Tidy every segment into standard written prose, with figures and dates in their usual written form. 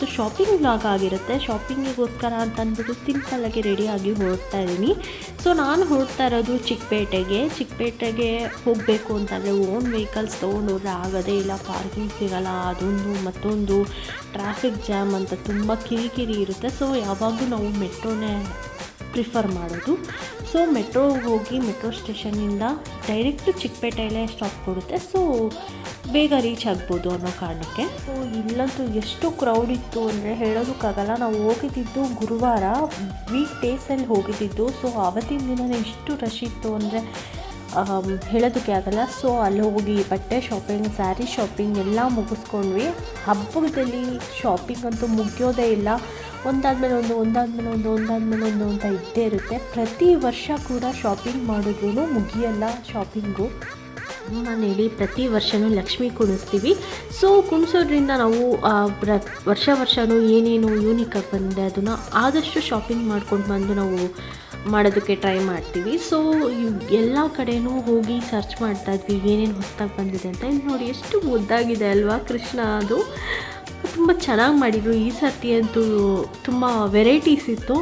ಇವತ್ತು shopping vlog ಆಗಿರುತ್ತೆ. ಶಾಪಿಂಗಿಗೋಸ್ಕರ ಅಂತ ಅಂದ್ಬಿಟ್ಟು ಸಿಂಪಲ್ಲಾಗಿ ರೆಡಿಯಾಗಿ ಹೊರಡ್ತಾ ಇದ್ದೀನಿ. ಸೊ ನಾನು ಹೊರಡ್ತಾ ಇರೋದು ಚಿಕ್ಕಪೇಟೆಗೆ ಹೋಗಬೇಕು ಅಂತಂದರೆ ಓನ್ ವೆಹಿಕಲ್ಸ್ ತೊಗೊಂಡೋದ್ರೆ ಆಗೋದೇ ಇಲ್ಲ, ಪಾರ್ಕಿಂಗ್ ಸಿಗೋಲ್ಲ, ಅದೊಂದು ಮತ್ತೊಂದು ಟ್ರಾಫಿಕ್ ಜಾಮ್ ಅಂತ ತುಂಬ ಕಿರಿಕಿರಿ ಇರುತ್ತೆ. ಸೊ ಯಾವಾಗಲೂ ನಾವು ಮೆಟ್ರೋನೇ ಪ್ರಿಫರ್ ಮಾಡೋದು. ಸೊ ಹೋಗಿ ಮೆಟ್ರೋ ಸ್ಟೇಷನ್ನಿಂದ ಡೈರೆಕ್ಟ್ ಚಿಕ್ಕಪೇಟೆಯಲ್ಲೇ ಸ್ಟಾಪ್ ಕೊಡುತ್ತೆ. ಸೊ ಬೇಗ ರೀಚ್ ಆಗ್ಬೋದು ಅನ್ನೋ ಕಾರಣಕ್ಕೆ. ಸೊ ಇಲ್ಲಂತೂ ಎಷ್ಟು ಕ್ರೌಡ್ ಇತ್ತು ಅಂದರೆ ಹೇಳೋದಕ್ಕಾಗಲ್ಲ. ನಾವು ಹೋಗಿದ್ದು ಗುರುವಾರ ವೀಕ್ ಡೇಸಲ್ಲಿ ಹೋಗಿದ್ದು. ಸೊ ಆವತ್ತಿನ ದಿನವೇ ಇಷ್ಟು ರಶ್ ಇತ್ತು ಅಂದರೆ ಹೇಳೋದಕ್ಕೆ ಆಗಲ್ಲ. ಸೊ ಅಲ್ಲಿ ಹೋಗಿ ಬಟ್ಟೆ ಶಾಪಿಂಗ್, ಸ್ಯಾರಿ ಶಾಪಿಂಗ್ ಎಲ್ಲ ಮುಗಿಸ್ಕೊಂಡ್ವಿ. ಹಬ್ಬದಲ್ಲಿ ಶಾಪಿಂಗ್ ಅಂತೂ ಮುಗಿಯೋದೇ ಇಲ್ಲ. ಒಂದಾದ್ಮೇಲೆ ಒಂದು ಅಂತ ಇದ್ದೇ ಇರುತ್ತೆ. ಪ್ರತಿ ವರ್ಷ ಕೂಡ ಶಾಪಿಂಗ್ ಮಾಡಿದ್ರೂ ಮುಗಿಯಲ್ಲ ಶಾಪಿಂಗು. ಮನೇಲಿ ಪ್ರತಿ ವರ್ಷವೂ ಲಕ್ಷ್ಮಿ ಕುಣಿಸ್ತೀವಿ. ಸೊ ಕುಣಿಸೋದ್ರಿಂದ ನಾವು ವರ್ಷವೂ ಏನೇನು ಯೂನಿಕಾಗಿ ಬಂದಿದೆ ಅದನ್ನು ಆದಷ್ಟು ಶಾಪಿಂಗ್ ಮಾಡ್ಕೊಂಡು ಬಂದು ನಾವು ಮಾಡೋದಕ್ಕೆ ಟ್ರೈ ಮಾಡ್ತೀವಿ. ಸೊ ಎಲ್ಲ ಕಡೆಯೂ ಹೋಗಿ ಸರ್ಚ್ ಮಾಡ್ತಾಯಿದ್ವಿ ಏನೇನು ಹೊಸದಾಗಿ ಬಂದಿದೆ ಅಂತ. ಇಲ್ಲಿ ನೋಡಿ ಎಷ್ಟು ಮುದ್ದಾಗಿದೆ ಅಲ್ವಾ ಕೃಷ್ಣ. ಅದು ತುಂಬ ಚೆನ್ನಾಗಿ ಮಾಡಿದರು. ಈ ಸರ್ತಿ ಅಂತೂ ತುಂಬ ವೆರೈಟೀಸ್ ಇತ್ತು.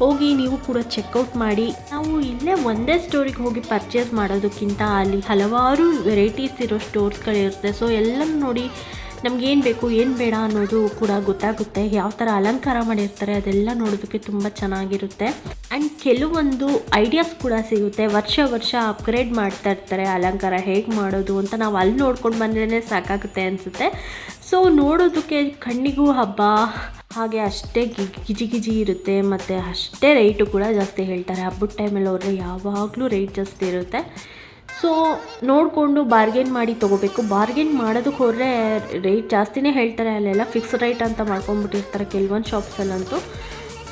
ಹೋಗಿ ನೀವು ಕೂಡ ಚೆಕ್ಔಟ್ ಮಾಡಿ. ನಾವು ಇಲ್ಲೇ ಒಂದೇ ಸ್ಟೋರಿಗೆ ಹೋಗಿ ಪರ್ಚೇಸ್ ಮಾಡೋದಕ್ಕಿಂತ ಅಲ್ಲಿ ಹಲವಾರು ವೆರೈಟೀಸ್ ಇರೋ ಸ್ಟೋರ್ಸ್ಗಳಿರುತ್ತೆ. ಸೊ ಎಲ್ಲ ನೋಡಿ ನಮಗೇನು ಬೇಕು ಏನು ಬೇಡ ಅನ್ನೋದು ಕೂಡ ಗೊತ್ತಾಗುತ್ತೆ. ಯಾವ ಥರ ಅಲಂಕಾರ ಮಾಡಿರ್ತಾರೆ ಅದೆಲ್ಲ ನೋಡೋದಕ್ಕೆ ತುಂಬ ಚೆನ್ನಾಗಿರುತ್ತೆ. ಆ್ಯಂಡ್ ಕೆಲವೊಂದು ಐಡಿಯಾಸ್ ಕೂಡ ಸಿಗುತ್ತೆ. ವರ್ಷ ಅಪ್ಗ್ರೇಡ್ ಮಾಡ್ತಾ ಇರ್ತಾರೆ ಅಲಂಕಾರ ಹೇಗೆ ಮಾಡೋದು ಅಂತ. ನಾವು ಅಲ್ಲಿ ನೋಡ್ಕೊಂಡು ಬಂದ್ರೇ ಸಾಕಾಗುತ್ತೆ ಅನಿಸುತ್ತೆ. ಸೊ ನೋಡೋದಕ್ಕೆ ಕಣ್ಣಿಗೂ ಹಬ್ಬ, ಹಾಗೆ ಅಷ್ಟೇ ಗಿಜಿ ಇರುತ್ತೆ ಮತ್ತು ಅಷ್ಟೇ ರೇಟು ಕೂಡ ಜಾಸ್ತಿ ಹೇಳ್ತಾರೆ. ಹಬ್ಬದ ಟೈಮಲ್ಲಿ ಹೋದರೆ ಯಾವಾಗಲೂ ರೇಟ್ ಜಾಸ್ತಿ ಇರುತ್ತೆ. ಸೊ ನೋಡಿಕೊಂಡು ಬಾರ್ಗೇನ್ ಮಾಡಿ ತೊಗೋಬೇಕು. ಬಾರ್ಗೇನ್ ಮಾಡೋದಕ್ಕೆ ಹೋದರೆ ರೇಟ್ ಜಾಸ್ತಿನೇ ಹೇಳ್ತಾರೆ. ಅಲ್ಲೆಲ್ಲ ಫಿಕ್ಸ್ ರೇಟ್ ಅಂತ ಮಾಡ್ಕೊಂಡ್ಬಿಟ್ಟಿರ್ತಾರೆ ಕೆಲವೊಂದು ಶಾಪ್ಸಲ್ಲಂತೂ.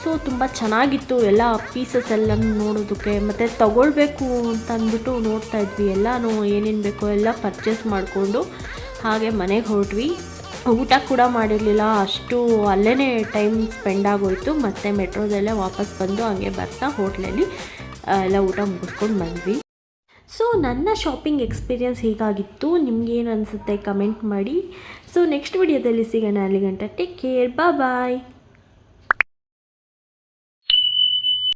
ಸೊ ತುಂಬ ಚೆನ್ನಾಗಿತ್ತು ಎಲ್ಲ ಪೀಸಸ್ ಎಲ್ಲ ನೋಡೋದಕ್ಕೆ. ಮತ್ತು ತೊಗೊಳ್ಬೇಕು ಅಂತ ಅಂದ್ಬಿಟ್ಟು ನೋಡ್ತಾ ಇದ್ವಿ. ಎಲ್ಲನೂ ಏನೇನು ಬೇಕೋ ಎಲ್ಲ ಪರ್ಚೇಸ್ ಮಾಡಿಕೊಂಡು ಹಾಗೆ ಮನೆಗೆ ಹೊರಟ್ವಿ. ಊಟ ಕೂಡ ಮಾಡಿರಲಿಲ್ಲ, ಅಷ್ಟು ಅಲ್ಲೇ ಟೈಮ್ ಸ್ಪೆಂಡ್ ಆಗೋಯಿತು. ಮತ್ತು ಮೆಟ್ರೋದಲ್ಲೇ ವಾಪಸ್ ಬಂದು ಹಂಗೆ ಬರ್ತಾ ಹೋಟ್ಲಲ್ಲಿ ಎಲ್ಲ ಊಟ ಮುಗಿಸ್ಕೊಂಡು ಬಂದ್ವಿ. ಸೊ ನನ್ನ ಶಾಪಿಂಗ್ ಎಕ್ಸ್ಪೀರಿಯನ್ಸ್ ಹೀಗಾಗಿತ್ತು. ನಿಮ್ಗೇನು ಅನಿಸುತ್ತೆ ಕಮೆಂಟ್ ಮಾಡಿ. ಸೊ ನೆಕ್ಸ್ಟ್ ವಿಡಿಯೋದಲ್ಲಿ ಸಿಗೋಣ. ಅಲ್ಲಿಗಂಟ ಟೇಕ್ ಕೇರ್, ಬಾಯ್.